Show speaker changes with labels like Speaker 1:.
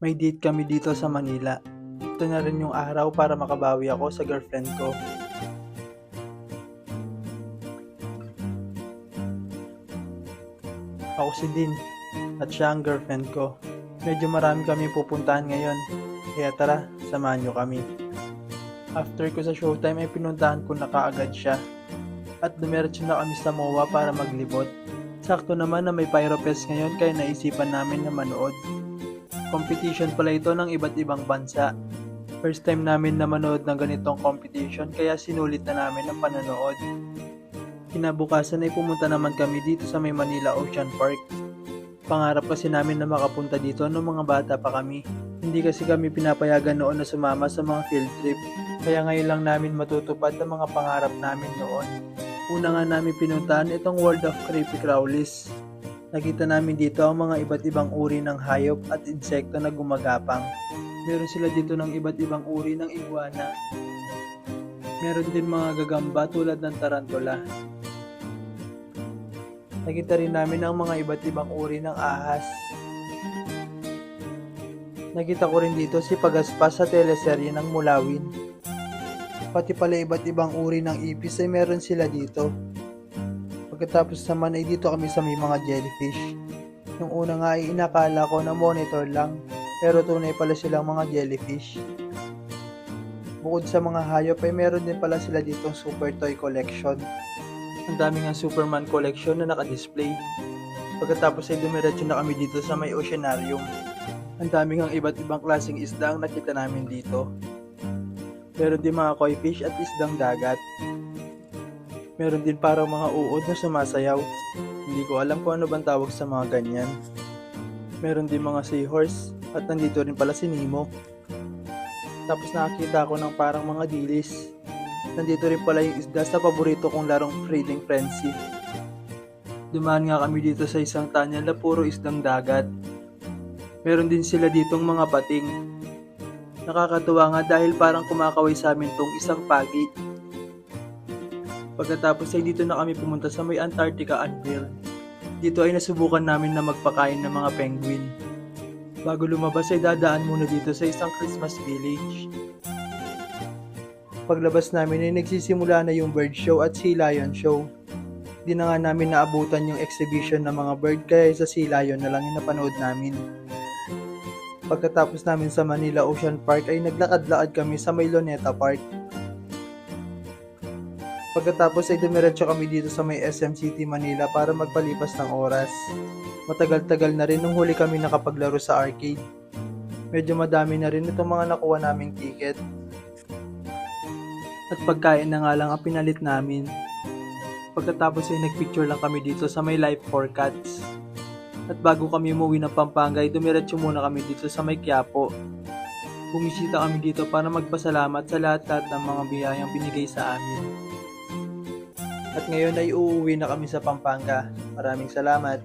Speaker 1: May date kami dito sa Manila. Ito na rin yung araw para makabawi ako sa girlfriend ko. Ako si Din at siya ang girlfriend ko. Medyo marami kami pupuntahan ngayon. Kaya tara, samahan nyo kami. After ko sa showtime ay pinuntahan ko na kaagad siya. At dumiretso na kami sa MOA para maglibot. Sakto naman na may Pyro Fest ngayon kaya naisipan namin na manood. Competition pala ito ng iba't ibang bansa. First time namin na manood ng ganitong competition kaya sinulit na namin ang panonood. Kinabukasan ay pumunta naman kami dito sa may Manila Ocean Park. Pangarap kasi namin na makapunta dito noong mga bata pa kami. Hindi kasi kami pinapayagan noon na sumama sa mga field trip. Kaya ngayon lang namin matutupad ang mga pangarap namin noon. Una nga namin pinuntahan itong World of Creepy Crawlies. Nakita namin dito ang mga iba't ibang uri ng hayop at insekto na gumagapang. Meron sila dito ng iba't ibang uri ng iguana. Meron din mga gagamba tulad ng tarantula. Nakita rin namin ang mga iba't ibang uri ng ahas. Nakita ko rin dito si Pagaspas sa teleserye ng Mulawin. Pati pala iba't ibang uri ng ipis ay meron sila dito. Pagkatapos naman ay dito kami sa may mga jellyfish. Yung una nga ay inakala ko na monitor lang, pero tunay pala silang mga jellyfish. Bukod sa mga hayop ay meron din pala sila ditong super toy collection. Ang dami nga Superman collection na naka-display. Pagkatapos ay dumiretso na kami dito sa may oceanarium. Ang dami nga iba't ibang klaseng isda ang nakita namin dito. Meron din mga koi fish at isdang dagat. Meron din parang mga uod na sumasayaw. Hindi ko alam kung ano bang tawag sa mga ganyan. Meron din mga seahorse at nandito rin pala si Nemo. Tapos nakakita ako ng parang mga dilis. Nandito rin pala yung isda sa paborito kong larong Feeding Frenzy. Dumaan nga kami dito sa isang tunnel na puro isdang dagat. Meron din sila ditong mga pating. Nakakatuwa nga dahil parang kumakaway sa amin tong isang pagi. Pagkatapos ay dito na kami pumunta sa may Antarctica Unveiled. Dito ay nasubukan namin na magpakain ng mga penguin. Bago lumabas ay dadaan muna dito sa isang Christmas village. Paglabas namin ay nagsisimula na yung bird show at sea lion show. Di na nga namin naabutan yung exhibition ng mga bird kaya sa sea lion na lang yung napanood namin. Pagkatapos namin sa Manila Ocean Park ay naglakad-lakad kami sa may Luneta Park. Pagkatapos ay dumiretso kami dito sa may SM City Manila para magpalipas ng oras. Matagal-tagal na rin nung huli kami nakapaglaro sa arcade. Medyo madami na rin itong mga nakuha naming ticket. At pagkain na nga lang ang pinalit namin. Pagkatapos ay nagpicture lang kami dito sa may Life for Cats. At bago kami umuwi ng Pampanga ay dumiretso muna kami dito sa may Quiapo. Bumisita kami dito para magpasalamat sa lahat-lahat ng mga biyayang binigay sa amin. At ngayon ay uuwi na kami sa Pampanga. Maraming salamat.